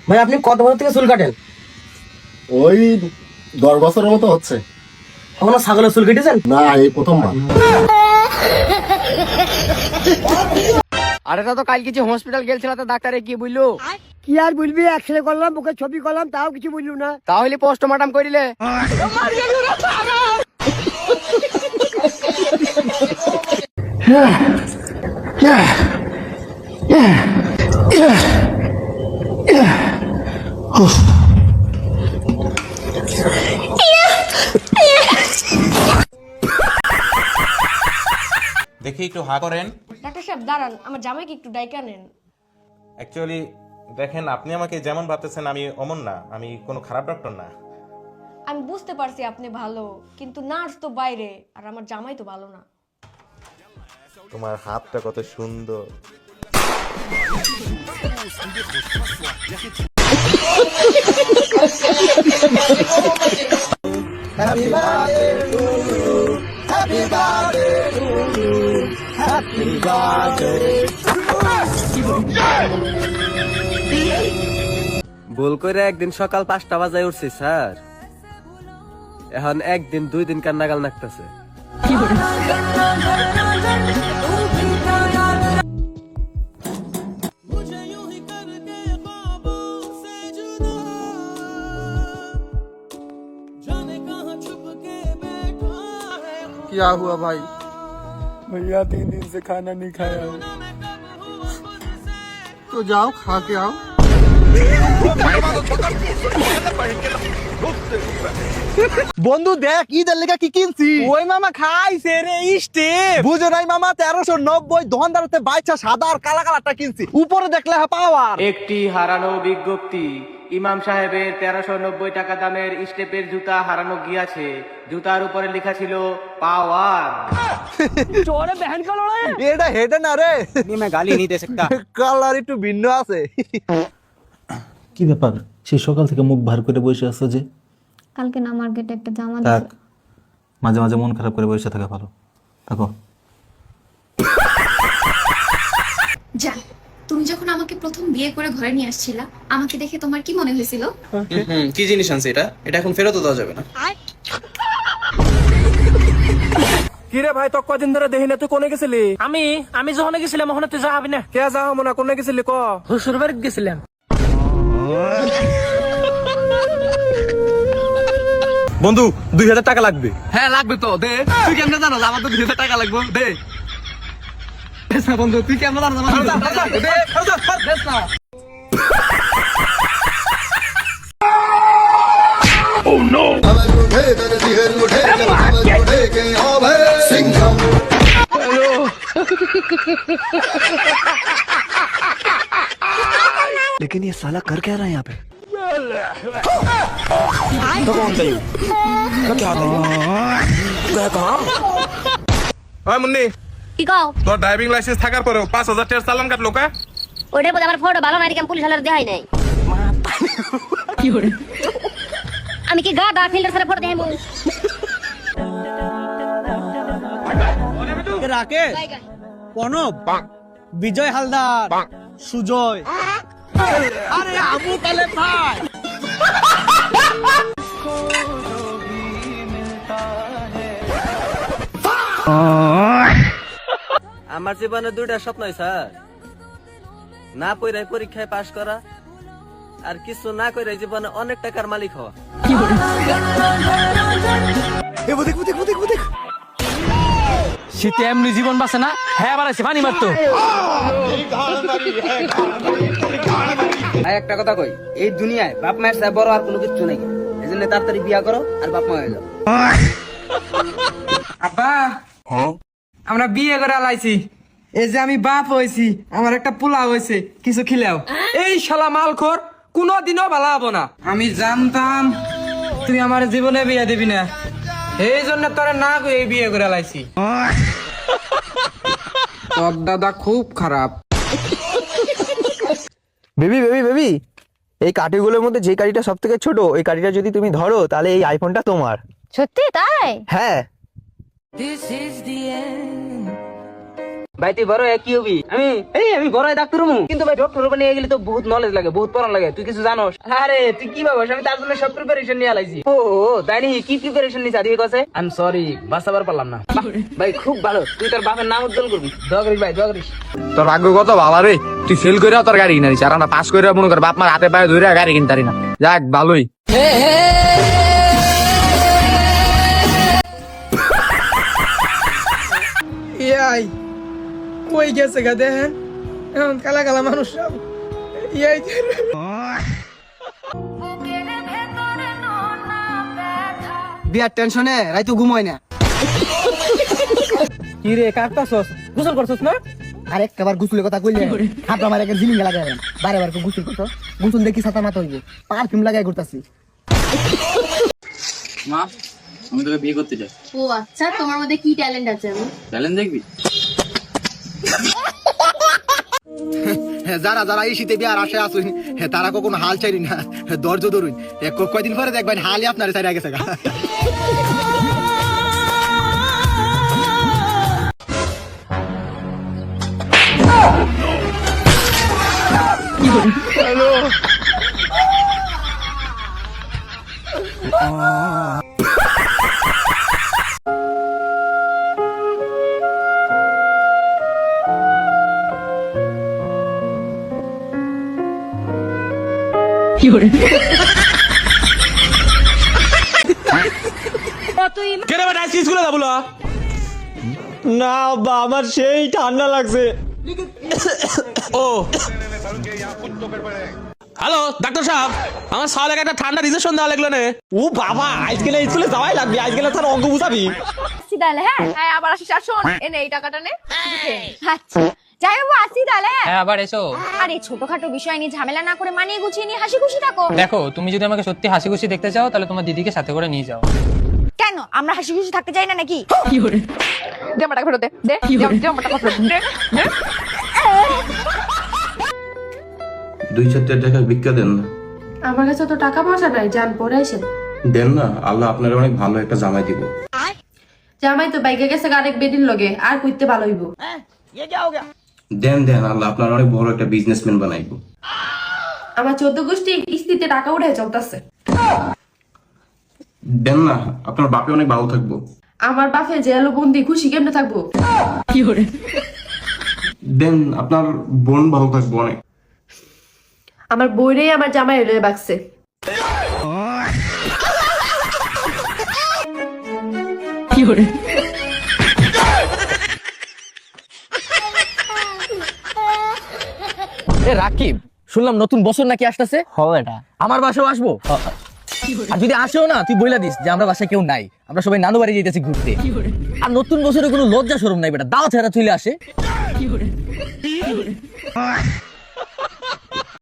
ভাই আপনি কত বছর থেকে চুল কাটেন? ওই 10 বছরের মতো হচ্ছে। কখনো ছাগলের চুল কেটেছেন? না, এই প্রথমবার। আরে তো কাল কিছু হসপিটাল গেছিল, তো ডাক্তারে কি বললো? কি আর বলবি, এক্সরে করলাম, মুখে ছবি করলাম, তাও কিছু বললু না। তাহলে পোস্টমর্টম করিলে? দেখি একটু হা করেন। ডাক্তার সাহেব দাঁড়ান, আমার জামাইকে একটু ডাইকা নেন। অ্যাকচুয়ালি দেখেন, আপনি আমাকে যেমন ভাবতেছেন আমি অমন না, আমি কোনো খারাপ ডক্টর না। আমি বুঝতে পারছি আপনি ভালো, কিন্তু নার্স তো বাইরে, আর আমার জামাই তো ভালো না। তোমার হাতটা কত সুন্দর। ভুল করে একদিন সকাল 5টা বাজায় উঠছি স্যার, এখন একদিন 2 দিন কান্নাগাল নাকতেছে। क्या हुआ भाई? भैया 3 दिन से खाना नहीं खाया है। तो जाओ खा के आओ। বন্ধু দেখ ঈদের লেগা কি কিনছি। ওই মামা খাইছে রে স্টেপ, বুঝো নাই মামা 1390 দোকানদারতে বাইচা সাদা আর কালা কালারটা কিনছি, উপরে দেখলে পাওয়ার। একটি হারানো বিজ্ঞপ্তি, ইমাম সাহেবের 1390 টাকা দামের স্টেপের জুতা হারানো গিয়াছে। জুতার উপরে লেখা ছিল পাওয়ার। চোরে বহন কা লড়াই, এটা হেডে না রে, मैं गाली नहीं दे सकता। কালার একটু ভিন্ন আছে। কি ব্যাপার, সেই সকাল থেকে মুখ ভার করে বসে আছো যে? কালকে না মার্কেটে একটা জামা থাক, মাঝে মাঝে মন খারাপ করে বসে থাকা ভালো। থাকো। যা, তুমি যখন আমাকে প্রথম বিয়ে করে ঘরে নিয়ে আসছিলা, আমাকে দেখে তোমার কি মনে হয়েছিল? কি জিনিস আনছে এটা? এটা এখন ফেরত দেওয়া যাবে না। কি রে ভাই, তো কদিন ধরে দেখি না, তুই কোনে গেছিলি? আমি যখন গেছিলাম ওখানে তুই যাবি না? কে যাও মনে, কোনে গেছিলি ক? শ্বশুর বাড়িতে গেছিলাম। বন্ধু 2000 টাকা লাগবে। হ্যাঁ লাগবে তো, দে। তুই কেমনে জানো আমার তো 2000 টাকা লাগবে? দে বন্ধু, তুই কেমনে জানো আমার? लेकिन ये साला कर क्या रहा है यहाँ पे? মুন্নি, কি কও? তোর ড্রাইভিং লাইসেন্স থাকার পরেও 5000 টাকার চালান কাটলো কা? ওটার মধ্যে আমার ফটো ভালো না, এরকম পুলিশ হালার দেখাই নাই। কি করে আমি কি গাদা ফিল্টার সাথে ফটো দেখাইবো? রাকেশ, প্রণব, বিজয় হালদার, সুজয়, আরে আমু কালে ভাই। আমার জীবনে 2টা স্বপ্নই স্যার, না পড়াই পরীক্ষায় পাশ করা, আর কিছু না করে জীবনে অনেক টাকার মালিক হওয়া। শীতে এমনি জীবন বাঁচে না, হ্যাঁ বাড়াইছে পানি মারতো। একটা কথা কই, এই দুনিয়ায় বাপ মায়ের চেয়ে বড় আর কোনো কিছু নেই। এই জন্য তাড়াতাড়ি বিয়া করো আর বাপ মা হয়ে যাও। আব্বা, আমরা বিয়ে করে আলাইছি, এই যে আমি বাপ হয়েছি, আমার একটা পোলা হয়েছে, কিছু খিলাও। এই শালা মালখোর কোনোদিনও ভালো হবো না। আমি জানতাম তুই আমার জীবনে বিয়ে দিবি না, এই জন্য তোরা না এই বিয়ে করে আলাইছি। তোর দাদা খুব খারাপ। বেবি বেবি বেবি, এই কাঠিগুলোর মধ্যে যে কাঠিটা সব থেকে ছোট, ওই কাঠিটা যদি তুমি ধরো তাহলে এই আইফোনটা তোমার। সত্যি তাই? হ্যাঁ। ভাই তুই বড় কি হবি? আমি বড় ডাক্তার হবো, কিন্তু ভাই ডক্টর হবো নিয়ে গেলে তো বহুত নলেজ লাগে, বহুত পড়ান লাগে, তুই কিছু জানোস? আরে তুই কি ভাবস আমি তার জন্য সব প্রিপারেশন নিয়ে আলাইছি। ও তাই নাকি? কি প্রিপারেশন নিয়েছি আদিকে কাছে? আই এম সরি, বাঁচাবার পারলাম না। বাহ, ভাই খুব ভালো, তুই তোর বাপের নাম উজ্জ্বল করবি। দোয়া করিস ভাই, দোয়া করিস। তোর ভাগ্য কত ভালো রে, তুই ফেল করে তোর গাড়ি কিনারিস, আর আমরা পাস করে মনে কর বাপ মার হাতে পায়ে ধরে গাড়ি কিনতারি না। যাক ভালোই। ইয়াই কই গেছে গা দেখেন, এখন কালা কালা মানুষ সব। ইয়াই বিয়ার টেনশনে রাইতো ঘুমায় না। কি রে কাটতাছস? গোসল করছস না? আরেকটাবার গুসলের কথা কইলে হাত আমার একটা জিলিং লাগাবেন, বারে বারে গুসল করতো, গুসল দেখি ছাতা মাথা হইবে, পারফিউম লাগাই ঘুরতাছি। মা আমি তোকে বিয়ে করতে চাই। ও আচ্ছা, তোমার মধ্যে কি ট্যালেন্ট আছে? ট্যালেন্ট দেখবি? যারা যারা এই শীতে বিয়ার আসে আসুন, তারা কখনো হাল চাইনি না, ধৈর্য ধরুন, কয়দিন পরে দেখবেন হালই আপনার চাইরা গেছে গা। না বা আমার সেই ঠান্ডা লাগছে। হ্যালো ডাক্তার সাহেব, আমার সালে একটা ঠান্ডা ইনজেকশন দেওয়া লাগলো না। ও বাবা, আজকে না স্কুলে যাওয়াই লাগবে, আজকে না তার অঙ্ক বুঝাবি। আসি তাহলে। হ্যাঁ আবার আসিস, আর শোন এনে এই টাকাটা নে। আচ্ছা যাই বাবু, আসি তাহলে। হ্যাঁ আবার এসো। আরে ছোটখাটো বিষয় নিয়ে ঝামেলা না করে মানিয়ে গুছিয়ে নিয়ে হাসি খুশি থাকো। দেখো তুমি যদি আমাকে সত্যি হাসি খুশি দেখতে চাও তাহলে তোমার দিদিকে সাথে করে নিয়ে যাও। কেন আমরা হাসি খুশি থাকতে চাই না নাকি? দে আমার টাকা ফেরত দে, দে দে আমার টাকা ফেরত দে। 2-4 টাকা ভিক্ষা দেন না। আমার কাছে তো টাকা পয়সা নাই, যান পরে আসেন। দেন না, আল্লাহ আপনার অনেক ভালো একটা জামাই দিব। জামাই তো বাইকে গেছে আরেক বেদিন লগে, আর কইতে ভালো হইব। দেন দেন, আল্লাহ আপনার অনেক বড় একটা বিজনেসম্যান বানাইব। আমার 14 গোষ্ঠী কিস্তিতে টাকা উঠে চলতেছে। দেন না, আপনার বাপে অনেক ভালো থাকবো। আমার বাপে জেল বন্দি, খুশি কেমনে থাকবো? দেন, আপনার বোন ভালো থাকবো অনেক। আমার বইরে আমার জামাই লয়ে বাকছে। এ রাকিব, শুনলাম নতুন বছর নাকি আসতেছে। হবে এটা আমার বাসাও আসবো, আর যদি আসেও না তুই বইলা দিস যে আমরা বাসায় কেউ নাই, আমরা সবাই নানু বাড়ি যেতেছি ঘুরতে। আর নতুন বছরে কোনো লজ্জা শরম নাই বেটা, দাও ছাড়া চলে আসে।